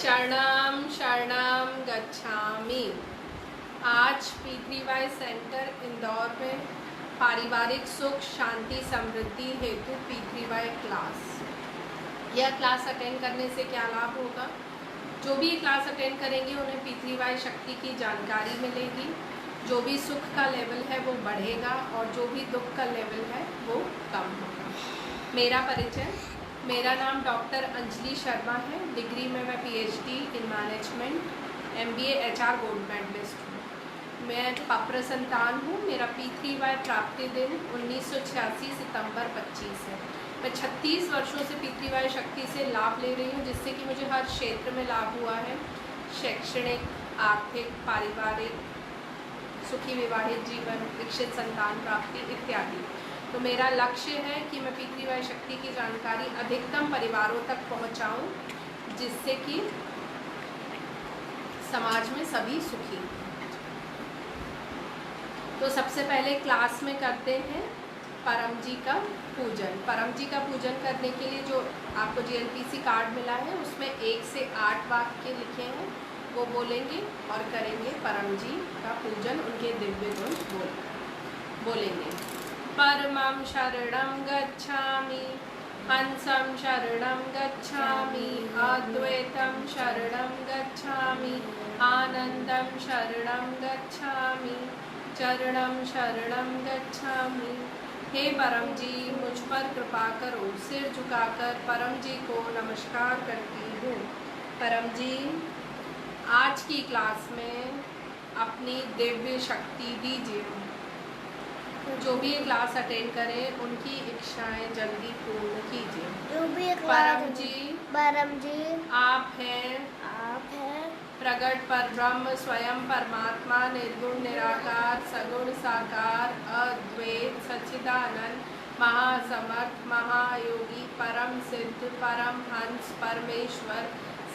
शरणम शरणम गच्छामि। आज P3Y सेंटर इंदौर में पारिवारिक सुख शांति समृद्धि हेतु P3Y क्लास। यह क्लास अटेंड करने से क्या लाभ होगा? जो भी क्लास अटेंड करेंगे उन्हें P3Y शक्ति की जानकारी मिलेगी। जो भी सुख का लेवल है वो बढ़ेगा और जो भी दुख का लेवल है वो कम होगा। मेरा परिचय, मेरा नाम डॉक्टर अंजलि शर्मा है। डिग्री में मैं PhD in management, MBA HR gold medalist हूँ। मैं पात्र संतान हूँ। मेरा P3Y प्राप्ति दिन 1986 सितंबर 25 है। मैं 36 वर्षों से P3Y शक्ति से लाभ ले रही हूँ, जिससे कि मुझे हर क्षेत्र में लाभ हुआ है। शैक्षणिक, आर्थिक, पारिवारिक, सुखी विवाहित जीवन, विकसित संतान प्राप्ति इत्यादि। तो मेरा लक्ष्य है कि मैं P3Y शक्ति की जानकारी अधिकतम परिवारों तक पहुंचाऊं, जिससे कि समाज में सभी सुखी हों। तो सबसे पहले क्लास में करते हैं परम जी का पूजन। परम जी का पूजन करने के लिए जो आपको GLPC कार्ड मिला है उसमें 1 से 8 वाक्य लिखे हैं, वो बोलेंगे और करेंगे परम जी का पूजन। उनके दिव्य गुण बोलेंगे। परमं शरणं गच्छामि, हंसं शरणं गच्छामि, अद्वैतं शरणं गच्छामि, आनंदं शरणं गच्छामि, चरणं शरणं गच्छामि। हे परम जी, मुझ पर कृपा करो। सिर झुकाकर परम जी को नमस्कार करती हूँ। परम जी, आज की क्लास में अपनी दिव्य शक्ति दीजिए। जो भी क्लास अटेंड करें उनकी इच्छाएं जल्दी पूर्ण कीजिए। परम जी आप हैं प्रगट पर ब्रह्म स्वयं परमात्मा, निर्गुण निराकार सगुण साकार, अद्वैत सच्चिदानंद, महासमर्थ महायोगी, परम सिद्ध परम हंस परमेश्वर,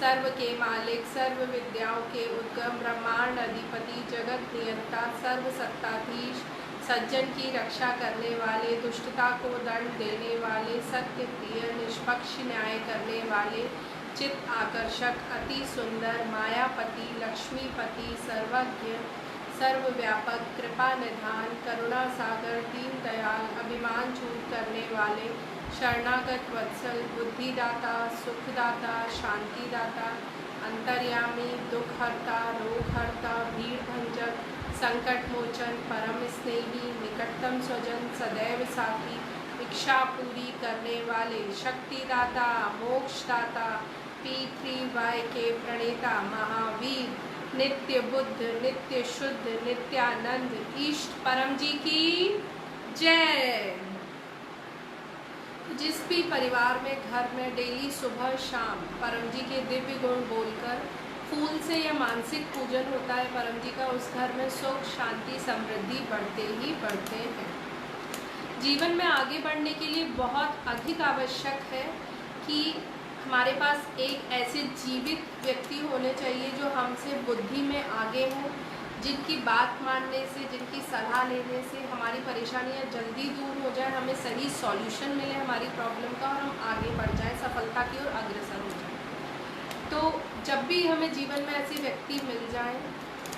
सर्व के मालिक, सर्व विद्याओं के उद्गम, ब्रह्मांड अधिपति, जगत नियंता, सर्व सत्ताधीश, सज्जन की रक्षा करने वाले, दुष्टता को दंड देने वाले, सत्य प्रिय, निष्पक्ष न्याय करने वाले, चित्त आकर्षक, अति सुंदर, मायापति, लक्ष्मीपति, सर्वज्ञ, सर्वव्यापक, कृपा निधान, करुणा सागर, दीन दयाल, अभिमान छूट करने वाले, शरणागत वत्सल, बुद्धिदाता, सुखदाता, शांतिदाता, अंतर्यामी, दुखहर्ता, रोगहर्ता, भीड़ भंजक, संकट मोचन, परम स्नेही, निकटतम स्वजन, सदैव साथी, इच्छा पूरी करने वाले, शक्तिदाता, मोक्षदाता, P3Y के प्रणेता, महावीर, नित्य बुद्ध, नित्य शुद्ध, नित्यानंद, इष्ट परम जी की जय। जिस भी परिवार में, घर में डेली सुबह शाम परम जी के दिव्य गुण बोलकर फूल से या मानसिक पूजन होता है परम जी का, उस घर में सुख शांति समृद्धि बढ़ते ही बढ़ते हैं। जीवन में आगे बढ़ने के लिए बहुत अधिक आवश्यक है कि हमारे पास एक ऐसे जीवित व्यक्ति होने चाहिए जो हमसे बुद्धि में आगे हों, जिनकी बात मानने से, जिनकी सलाह लेने से हमारी परेशानियां जल्दी दूर हो जाए, हमें सही सॉल्यूशन मिले हमारी प्रॉब्लम का और हम आगे बढ़ जाएं, सफलता की ओर अग्रसर हो जाएं। तो जब भी हमें जीवन में ऐसे व्यक्ति मिल जाएं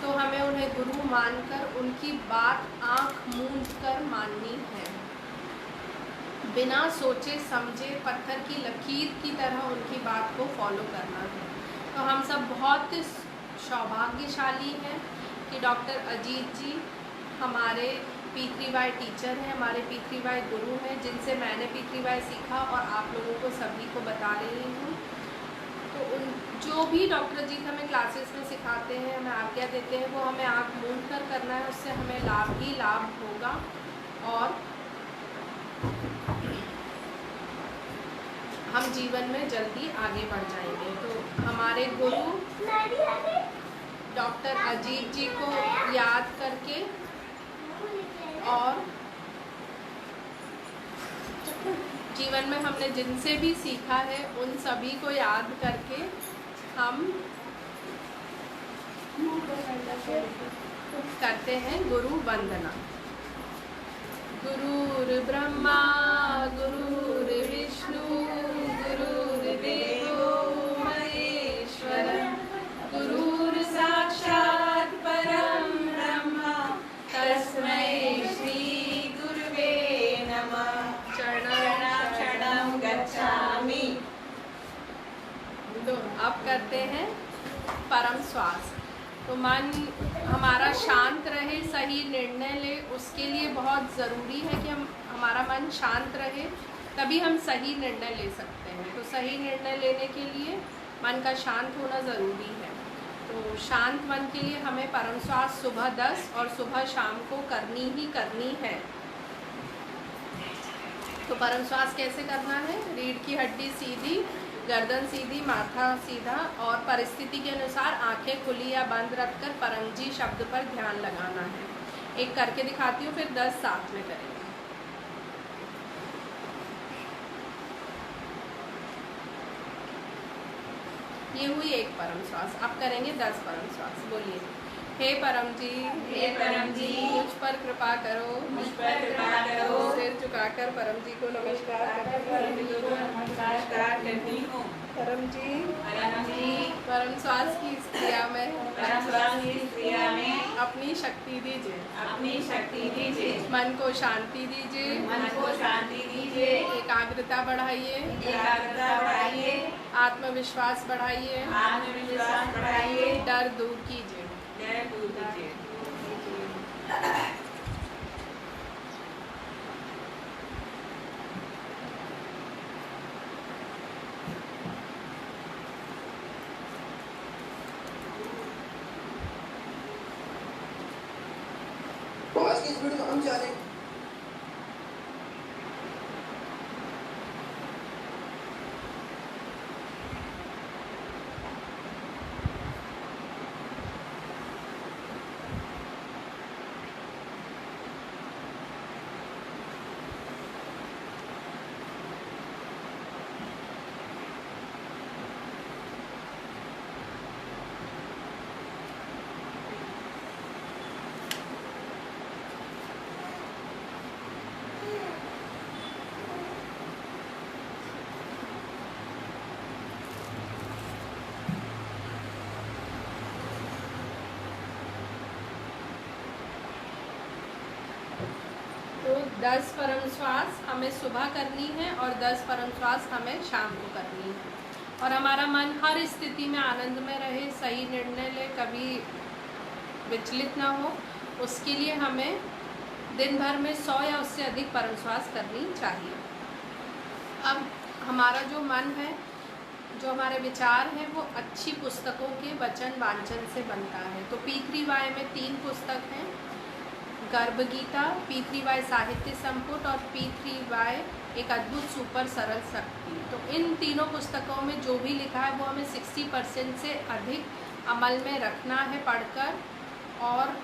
तो हमें उन्हें गुरु मानकर उनकी बात आँख मूंझ कर माननी है। बिना सोचे समझे पत्थर की लकीर की तरह उनकी बात को फॉलो करना है। तो हम सब बहुत सौभाग्यशाली हैं कि डॉक्टर अजीत जी हमारे P3Y टीचर हैं, हमारे P3Y गुरु हैं, जिनसे मैंने P3Y सीखा और आप लोगों को सभी को बता रही हूँ। तो उन जो भी डॉक्टर अजीत हमें क्लासेस में सिखाते हैं, हमें आज्ञा देते हैं, वो हमें आँख मूंद कर करना है। उससे हमें लाभ ही लाभ होगा और हम जीवन में जल्दी आगे बढ़ जाएंगे। तो हमारे गुरु डॉक्टर अजीत जी को याद करके और जीवन में हमने जिनसे भी सीखा है उन सभी को याद करके हम करते हैं गुरु वंदना। गुरुर् ब्रह्मा गुरुर्विष्णु गुरुर्देवो महेश्वरः गुरुर् साक्षात् परं ब्रह्म तस्मै श्री गुरुवे नमः। शरणं गच्छामि। तो अब करते हैं परम श्वास। तो मन हमारा शांत रहे, सही निर्णय ले, उसके लिए बहुत ज़रूरी है कि हमारा मन शांत रहे, तभी हम सही निर्णय ले सकते हैं। तो सही निर्णय लेने के लिए मन का शांत होना ज़रूरी है। तो शांत मन के लिए हमें परम श्वास सुबह 10 और सुबह शाम को करनी ही करनी है। तो परम श्वास कैसे करना है? रीढ़ की हड्डी सीधी, गर्दन सीधी, माथा सीधा और परिस्थिति के अनुसार आंखें खुली या बंद रखकर परम जी शब्द पर ध्यान लगाना है। एक करके दिखाती हूँ, फिर 10 साथ में करेंगे। ये हुई एक परम श्वास। अब करेंगे 10 परम श्वास। बोलिए। हे परम जी, हे परम जी, मुझ पर कृपा करो, मुझ पर कृपा करो। सिर झुकाकर परम जी को नमस्कार परम जी को नमस्कार करती हूँ। परम जी, परम जी, परम श्वास की इस क्रिया में, परम श्वास की इस क्रिया में अपनी शक्ति दीजिए, अपनी शक्ति दीजिए, मन को शांति दीजिए, मन को शांति दीजिए, एकाग्रता बढ़ाइए, एकाग्रता बढ़ाइए, आत्मविश्वास बढ़ाइए, आत्मविश्वास बढ़ाइए, डर दूर कीजिए। डर दूर कीजिए। आज की इस वीडियो में हम जानेंगे तो 10 परम श्वास हमें सुबह करनी है और 10 परम श्वास हमें शाम को करनी है। और हमारा मन हर स्थिति में आनंद में रहे, सही निर्णय ले, कभी विचलित ना हो, उसके लिए हमें दिन भर में 100 या उससे अधिक परम श्वास करनी चाहिए। अब हमारा जो मन है, जो हमारे विचार हैं, वो अच्छी पुस्तकों के वचन वांचन से बनता है। तो P3Y में 3 पुस्तक हैं, गर्भ गीता, P3Y साहित्य संपुट और P3Y एक अद्भुत सुपर सरल शक्ति। तो इन तीनों पुस्तकों में जो भी लिखा है वो हमें 60% से अधिक अमल में रखना है पढ़कर, और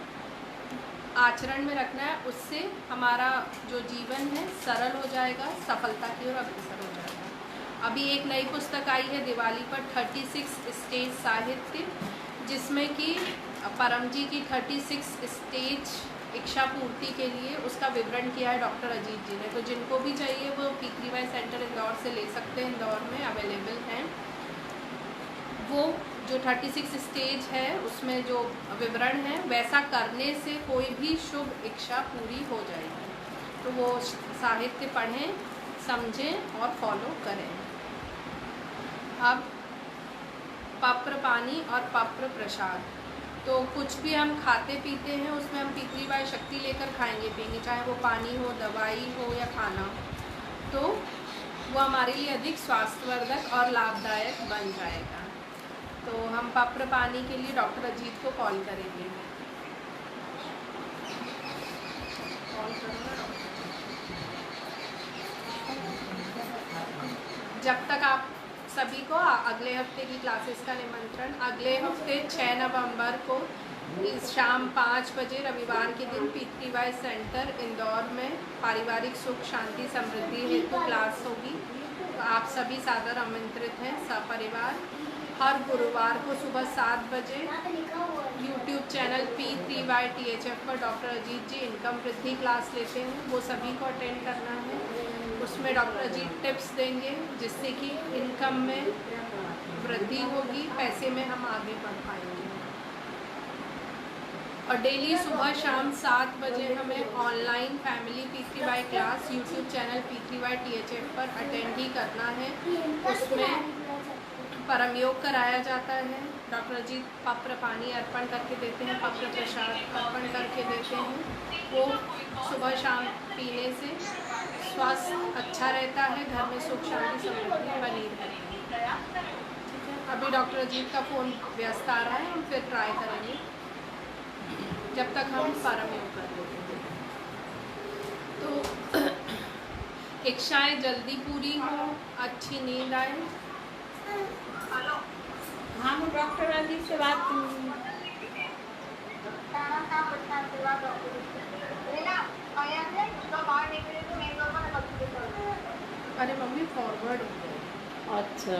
आचरण में रखना है। उससे हमारा जो जीवन है सरल हो जाएगा, सफलता की ओर अग्रसर हो जाएगा। अभी एक नई पुस्तक आई है दिवाली पर, 36 स्टेज साहित्य, जिसमें कि परम जी की 36 स्टेज इच्छा पूर्ति के लिए उसका विवरण किया है डॉक्टर अजीत जी ने। तो जिनको भी चाहिए वो P3Y सेंटर इंदौर से ले सकते हैं, इंदौर में अवेलेबल हैं। वो जो 36 स्टेज है उसमें जो विवरण है वैसा करने से कोई भी शुभ इच्छा पूरी हो जाएगी। तो वो साहित्य पढ़ें, समझें और फॉलो करें। अब पप्र पानी और पप्र प्रसाद। तो कुछ भी हम खाते पीते हैं उसमें हम पितृवाय शक्ति लेकर खाएंगे पिएंगे, चाहे वो पानी हो, दवाई हो या खाना, तो वो हमारे लिए अधिक स्वास्थ्यवर्धक और लाभदायक बन जाएगा। तो हम पप्र पानी के लिए डॉक्टर अजीत को कॉल करेंगे। कॉल करो ना डॉक्टर। जब तक आप सभी को अगले हफ्ते की क्लासेस का निमंत्रण, अगले हफ्ते 6 नवंबर को इस शाम 5 बजे रविवार के दिन पितृवाय सेंटर इंदौर में पारिवारिक सुख शांति समृद्धि हेतु क्लास होगी। तो आप सभी सादर आमंत्रित हैं सपरिवार। हर गुरुवार को सुबह 7 बजे YouTube चैनल P3YTHF पर डॉक्टर अजीत जी इनकम वृद्धि क्लास लेते हैं, वो सभी को अटेंड करना है। उसमें डॉक्टर अजीत टिप्स देंगे जिससे कि इनकम में वृद्धि होगी, पैसे में हम आगे बढ़ पाएंगे। और डेली सुबह शाम 7 बजे हमें online family P3Y class YouTube channel P3YTHF पर अटेंड ही करना है। उसमें परम योग कराया जाता है। डॉक्टर अजीत पप्र पानी अर्पण करके देते हैं, पप्र प्रसाद अर्पण करके देते हैं। वो सुबह शाम पीने से स्वास्थ्य अच्छा रहता है, घर में सुख शांति समृद्धि बनी रहती है। ठीक है, अभी डॉक्टर अजीत का फ़ोन व्यस्त आ रहा है, हम फिर ट्राई करेंगे जब तक हम परम योग कर लेते हैं। तो इच्छाएं जल्दी पूरी हो, अच्छी नींद आए। हम डॉक्टर अजीत से बात अरे मम्मी फॉरवर्ड हो गया। अच्छा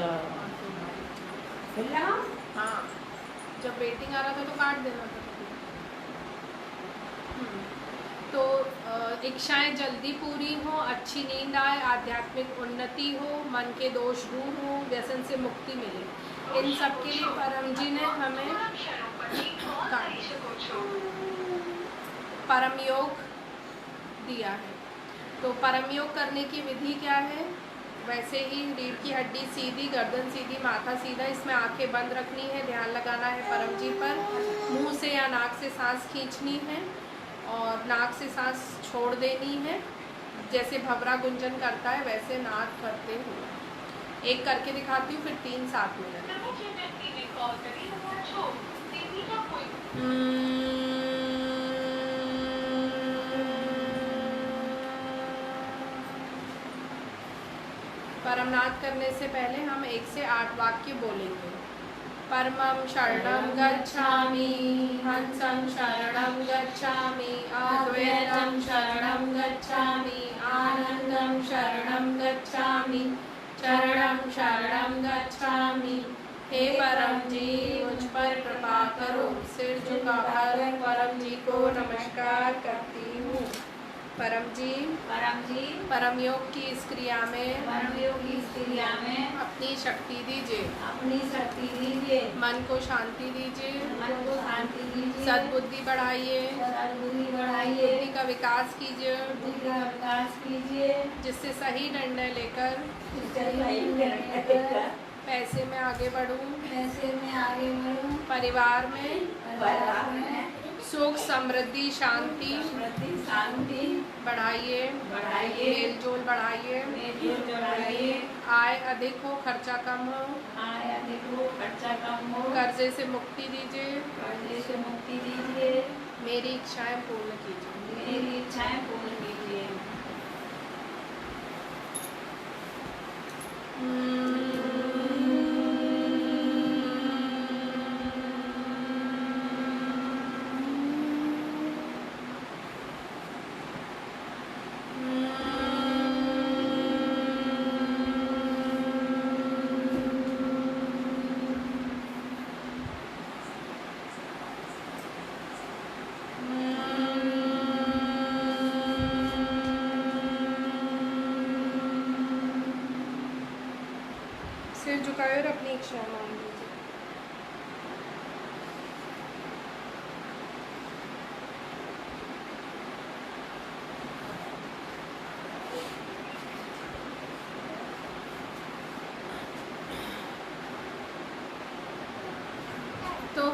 हाँ, जब वेटिंग आ रहा था तो काट देना था। तो इच्छाएं जल्दी पूरी हो, अच्छी नींद आए, आध्यात्मिक उन्नति हो, मन के दोष दूर हो, व्यसन से मुक्ति मिले, इन सब के लिए परम जी ने हमें परम योग दिया है। तो परम योग करने की विधि क्या है? वैसे ही रीढ़ की हड्डी सीधी, गर्दन सीधी, माथा सीधा, इसमें आंखें बंद रखनी है, ध्यान लगाना है परम जी पर। मुंह से या नाक से सांस खींचनी है और नाक से सांस छोड़ देनी है। जैसे भंवरा गुंजन करता है वैसे नाक करते हुए। एक करके दिखाती हूँ, फिर 3 साथ में करती हूँ। परमनाद करने से पहले हम 1 से 8 वाक्य बोलेंगे। परमं शरणं गच्छामि, हंसं शरणं गच्छामि, अद्वैतं शरणं गच्छामि, आनंदं शरणं गच्छामि, चरणं शरणं गच्छामि। हे परम जी, मुझ पर कृपा करो। सिर झुकाकर परम जी को नमस्कार करती हूँ। परम जी परम योग की इस क्रिया में अपनी शक्ति दीजिए, मन को शांति दीजिए, सद्बुद्धि बढ़ाइए, बुद्धि का विकास कीजिए, जिससे सही निर्णय लेकर पैसे में आगे बढ़ूं, परिवार में सुख समृद्धि शांति बढ़ाइए, मेल जोल बढ़ाइए, आय अधिक हो, खर्चा कम हो, कर्जे से मुक्ति दीजिए, मेरी इच्छाएं पूर्ण कीजिए। सिर झुकाए और अपनी इच्छा मान लीजिए।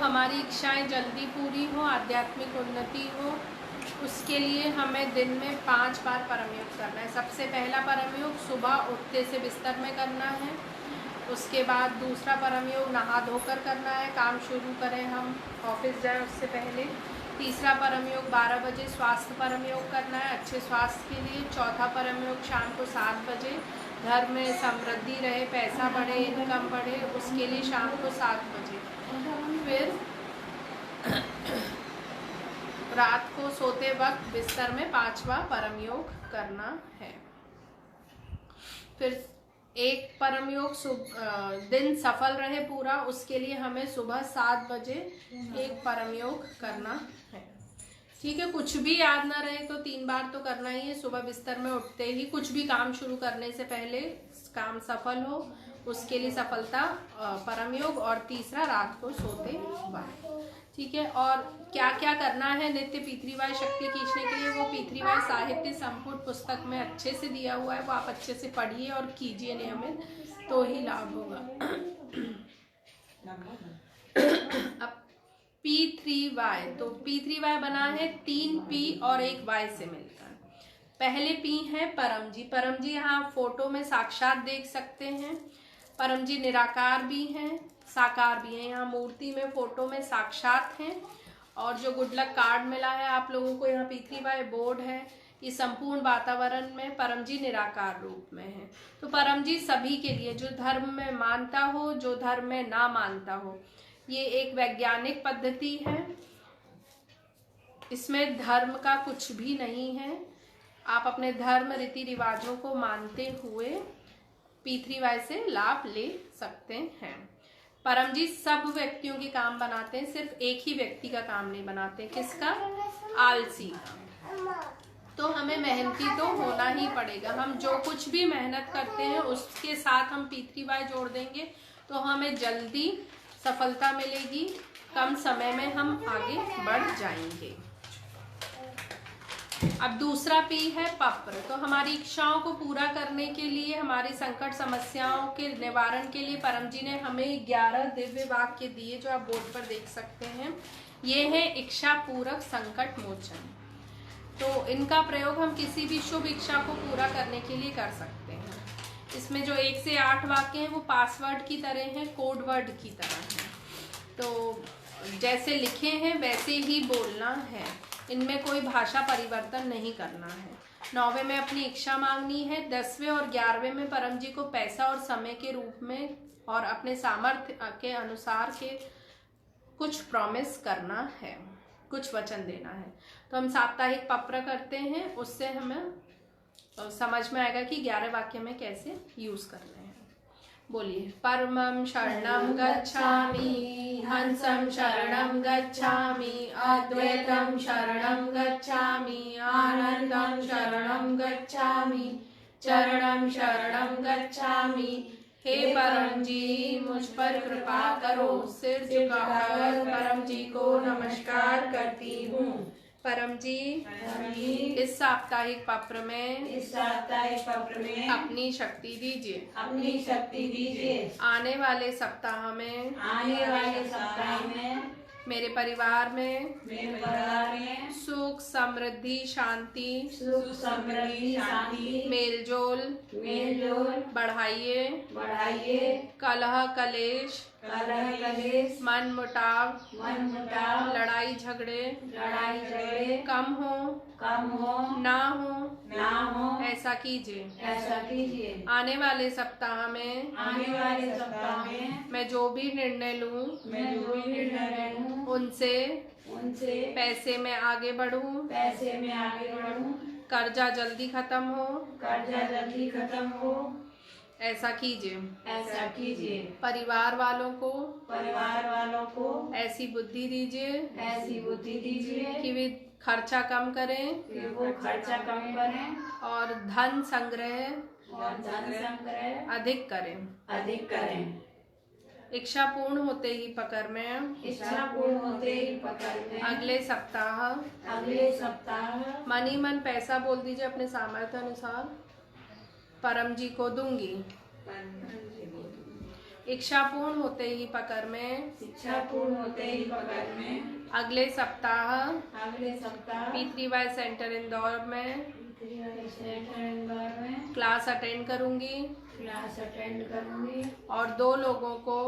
हमारी इच्छाएं जल्दी पूरी हो, आध्यात्मिक उन्नति हो, उसके लिए हमें दिन में 5 बार परम योग करना है। सबसे पहला परम योग सुबह उठते से बिस्तर में करना है। उसके बाद दूसरा परम योग नहा धोकर करना है, काम शुरू करें हम, ऑफिस जाएं उससे पहले। तीसरा परम योग 12 बजे स्वास्थ्य परम योग करना है, अच्छे स्वास्थ्य के लिए। चौथा परम योग शाम को 7 बजे, घर में समृद्धि रहे, पैसा बढ़े, इनकम बढ़े, उसके लिए शाम को 7 बजे। फिर रात को सोते वक्त बिस्तर में 5वां परम योग करना है। फिर एक परम योग दिन सफल रहे पूरा, उसके लिए हमें सुबह 7 बजे एक परम योग करना है। ठीक है, कुछ भी याद ना रहे तो 3 बार तो करना ही है। सुबह बिस्तर में उठते ही कुछ भी काम शुरू करने से पहले काम सफल हो, उसके लिए सफलता परम योग। और तीसरा रात को सोते वक्त। ठीक है, और क्या क्या करना है नित्य पी3वाय शक्ति खींचने के लिए, वो पी3वाय साहित्य संपुट पुस्तक में अच्छे से दिया हुआ है, वो आप अच्छे से पढ़िए और कीजिए नियमित, तो ही लाभ होगा। अब P3Y, तो P3Y बना है 3 P और 1 Y से मिलकर। पहले P है परम जी। परम जी यहाँ फोटो में साक्षात देख सकते हैं। परम जी निराकार भी हैं, साकार भी हैं। यहाँ मूर्ति में फोटो में साक्षात हैं। और जो गुड लक कार्ड मिला है आप लोगों को, यहाँ P3Y बोर्ड है। ये संपूर्ण वातावरण में परम जी निराकार रूप में है। तो परम जी सभी के लिए, जो धर्म में मानता हो, जो धर्म में ना मानता हो, ये एक वैज्ञानिक पद्धति है। इसमें धर्म का कुछ भी नहीं है। आप अपने धर्म रीति रिवाजों को मानते हुए P3Y से लाभ ले सकते हैं। परम जी सब व्यक्तियों के काम बनाते हैं, सिर्फ एक ही व्यक्ति का काम नहीं बनाते। किसका? आलसी का। तो हमें मेहनती तो होना ही पड़ेगा। हम जो कुछ भी मेहनत करते हैं उसके साथ हम P3Y जोड़ देंगे तो हमें जल्दी सफलता मिलेगी, कम समय में हम आगे बढ़ जाएंगे। अब दूसरा P है पप्र। तो हमारी इच्छाओं को पूरा करने के लिए, हमारी संकट समस्याओं के निवारण के लिए परम जी ने हमें 11 दिव्य वाक्य दिए, जो आप बोर्ड पर देख सकते हैं। ये है इच्छा पूरक संकट मोचन। तो इनका प्रयोग हम किसी भी शुभ इच्छा को पूरा करने के लिए कर सकते हैं। इसमें जो 1 से 8 वाक्य हैं वो पासवर्ड की तरह हैं, कोड वर्ड की तरह हैं। तो जैसे लिखे हैं वैसे ही बोलना है, इनमें कोई भाषा परिवर्तन नहीं करना है। 9वें में अपनी इच्छा मांगनी है। 10वें और 11वें में परम जी को पैसा और समय के रूप में और अपने सामर्थ्य के अनुसार के कुछ प्रॉमिस करना है, कुछ वचन देना है। तो हम साप्ताहिक पप्र करते हैं, उससे हमें समझ में आएगा कि 11 वाक्य में कैसे यूज करने हैं। बोलिए। परमं शरणं गच्छामि, हंसं शरणं गच्छामि, अद्वैतं शरणं गच्छामि, आनंदं शरणं गच्छामि, चरणं शरणं गच्छामि। हे परम जी मुझ पर कृपा करो। सिर झुकाकर परम जी को नमस्कार करती हूँ। परम जी इस साप्ताहिक पत्र में अपनी शक्ति दीजिए, अपनी शक्ति दीजिए। आने वाले सप्ताह में मेरे परिवार में सुख समृद्धि शांति मेलजोल बढ़ाइए, कलह कलेश मन मुटाव लड़ाई झगड़े कम हो ना हो, ऐसा कीजिए। आने वाले सप्ताह में मैं जो भी निर्णय लूं उनसे पैसे में आगे बढ़ूं, कर्जा जल्दी खत्म हो, ऐसा कीजिए। परिवार वालों को ऐसी बुद्धि दीजिए कि वे खर्चा कम करें और धन संग्रह अधिक करें। इच्छा पूर्ण होते ही पकड़ में अगले सप्ताह मन ही मन पैसा बोल दीजिए अपने सामर्थ्य अनुसार परम जी को दूंगी। इच्छा पूर्ण होते ही पकड़ में शिक्षा पूर्ण होते ही पकड़ में अगले सप्ताह अगले सप्ताह P3Y सेंटर इंदौर में सेंटर इंदौर में क्लास अटेंड करूंगी क्लास अटेंड करूंगी और 2 लोगों को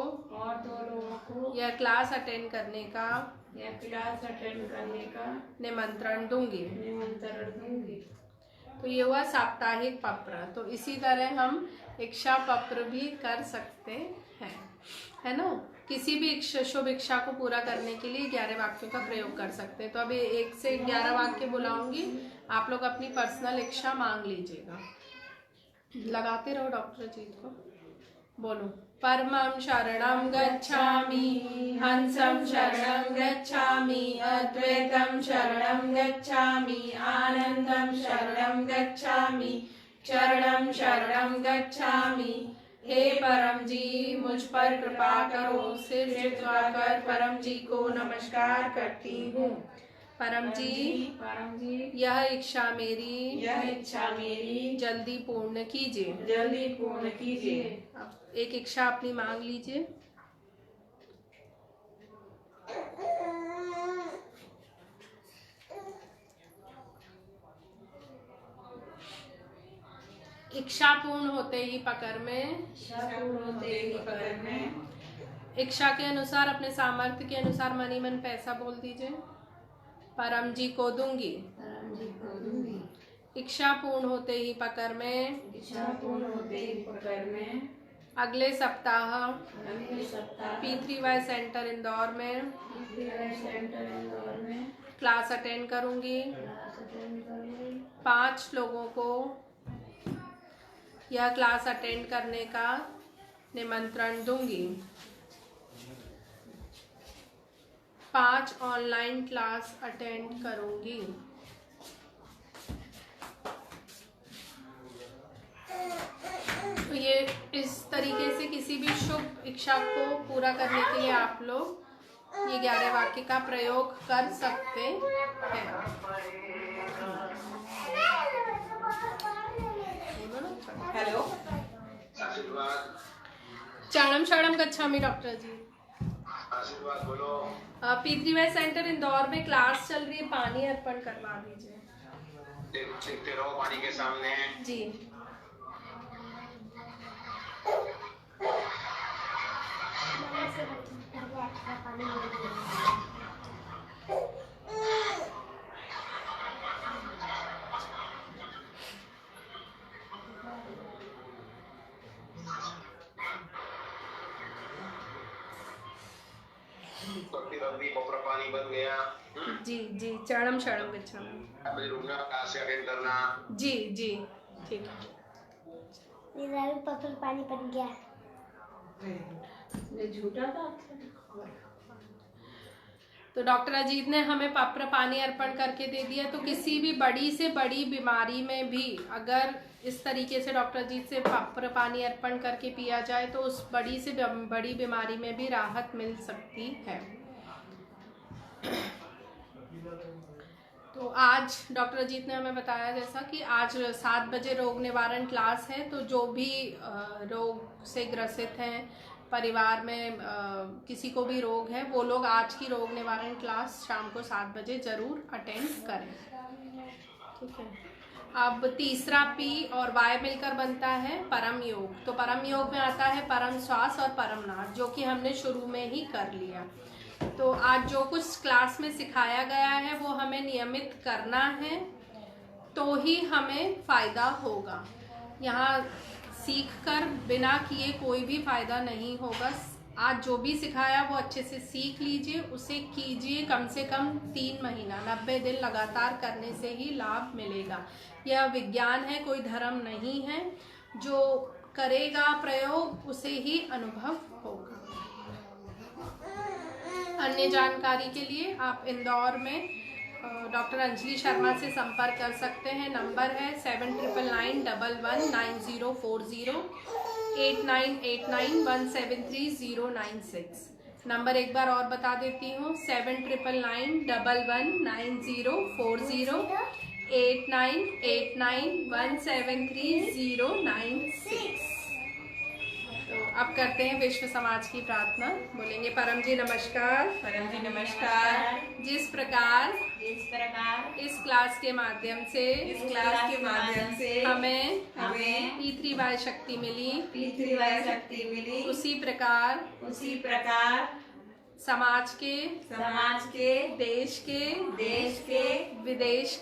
यह यह क्लास अटेंड करने का क्लास अटेंड करने का निमंत्रण दूंगी। निमंत्रण दूंगी। तो ये हुआ साप्ताहिक पत्र। तो इसी तरह हम इच्छा पत्र भी कर सकते हैं, है ना। किसी भी शुभ इच्छा को पूरा करने के लिए 11 वाक्यों का प्रयोग कर सकते हैं। तो अभी 1 से 11 वाक्य बुलाऊंगी, आप लोग अपनी पर्सनल इच्छा मांग लीजिएगा। लगाते रहो डॉक्टर अजीत को। बोलो। परमं शरणं गच्छामि, हंसं शरणं गच्छामि, अद्वैतं शरणं गच्छामि, आनंदं शरणं गच्छामि, चरणं शरणं गच्छामि। हे परम जी, मुझ पर कृपा करो। सिर झुकाकर परम जी को नमस्कार करती हूँ। परम जी, यह इच्छा मेरी जल्दी पूर्ण कीजिए। अब एक इच्छा अपनी मांग लीजिए। इच्छा पूर्ण होते ही पकड़ में इच्छा के अनुसार, अपने सामर्थ्य के अनुसार मनी मन पैसा बोल दीजिए। परम जी को दूंगी। इच्छा पूर्ण होते ही पकड़ में अगले सप्ताह P3Y सेंटर इंदौर में क्लास अटेंड करूंगी। 5 लोगों को यह क्लास अटेंड करने का निमंत्रण दूंगी। 5 ऑनलाइन क्लास अटेंड करूंगी। तो ये इस तरीके से किसी भी शुभ इच्छा को पूरा करने के लिए आप लोग ये 11 वाक्य का प्रयोग कर सकते हैं। हेलो। चरणम शरणम गच्छामि डॉक्टर जी। आशीर्वाद बोलो। P3Y सेंटर इंदौर में क्लास चल रही है, पानी अर्पण करवा दीजिए। देखते रहो पानी के सामने। जी। पानी बन गया। जी जी, चरणम शरणम गच्छामि। अभी रुकना, क्लास से अटेंड करना। जी जी, ठीक है। मेरा पत्र पानी बन गया। ये झूठा था। तो डॉक्टर अजीत ने हमें पत्र पानी अर्पण करके दे दिया। तो किसी भी बड़ी से बड़ी बीमारी में भी अगर इस तरीके से डॉक्टर अजीत से पत्र पानी अर्पण करके पिया जाए तो उस बड़ी से बड़ी बीमारी में भी राहत मिल सकती है। तो आज डॉक्टर अजीत ने हमें बताया जैसा कि आज 7 बजे रोग निवारण क्लास है। तो जो भी रोग से ग्रसित हैं, परिवार में किसी को भी रोग है, वो लोग आज की रोग निवारण क्लास शाम को 7 बजे जरूर अटेंड करें। ठीक है। अब तीसरा P और Y मिलकर बनता है परम योग। तो परम योग में आता है परम श्वास और परम नाद, जो कि हमने शुरू में ही कर लिया। तो आज जो कुछ क्लास में सिखाया गया है वो हमें नियमित करना है, तो ही हमें फ़ायदा होगा। यहाँ सीख कर बिना किए कोई भी फ़ायदा नहीं होगा। आज जो भी सिखाया वो अच्छे से सीख लीजिए, उसे कीजिए कम से कम 3 महीना, 90 दिन लगातार करने से ही लाभ मिलेगा। यह विज्ञान है, कोई धर्म नहीं है। जो करेगा प्रयोग उसे ही अनुभव होगा। अन्य जानकारी के लिए आप इंदौर में डॉक्टर अंजलि शर्मा से संपर्क कर सकते हैं। नंबर है 7999119040, 8989173096। नंबर एक बार और बता देती हूँ, 7999119040, 8989173096। तो अब करते हैं विश्व समाज की प्रार्थना। बोलेंगे परम जी नमस्कार। परम जी नमस्कार। जिस प्रकार इस क्लास के माध्यम से हमें P3Y शक्ति मिली, उसी प्रकार समाज के, देश के, विदेश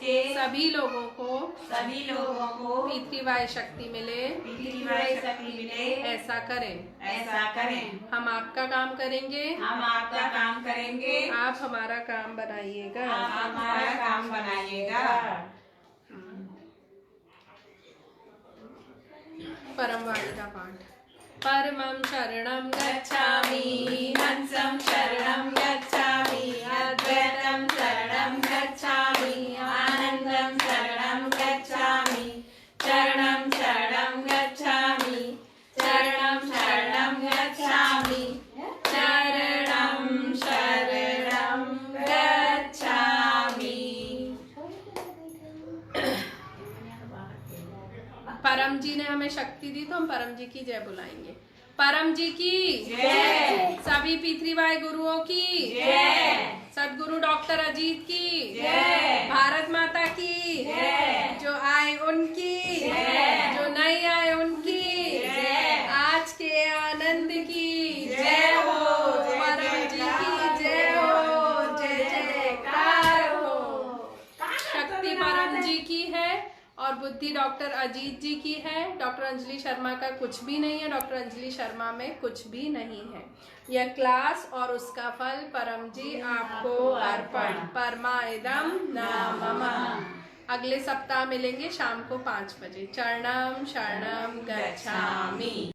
के सभी लोगों को P3Y शक्ति मिले, ऐसा करें। हम आपका काम करेंगे, आप हमारा काम बनाइएगा। परम वाणी का पाठ। परमं शरणं गच्छामि, हंसं शरणं गच्छामि, अद्वैतं शरणं गच्छामि, आनंदं शरणं गच्छामि, चरणं शरणं गच्छामि, चरणं शरणं गच्छामि, चरणं शरणं गच्छामि। परम जी ने हमें शक्ति दी तो हम परम जी की जय बुलाएंगे। परम जी की जय, सभी P3Y गुरुओं की जय, सदगुरु डॉक्टर अजीत की जय, भारत माता की जय, जो आए उनकी जय, जो नहीं आए उनकी जय, आज के आनंद की जय हो, परम जी की जय हो, जय जयकार हो। शक्ति परम जी की है और बुद्धि डॉक्टर अजीत जी की है। डॉक्टर अंजलि शर्मा का कुछ भी नहीं है, डॉक्टर अंजलि शर्मा में कुछ भी नहीं है। यह क्लास और उसका फल परम जी आपको अर्पण। परमाइदम नामम। अगले सप्ताह मिलेंगे शाम को 5 बजे। चरणम शरणम गच्छामि।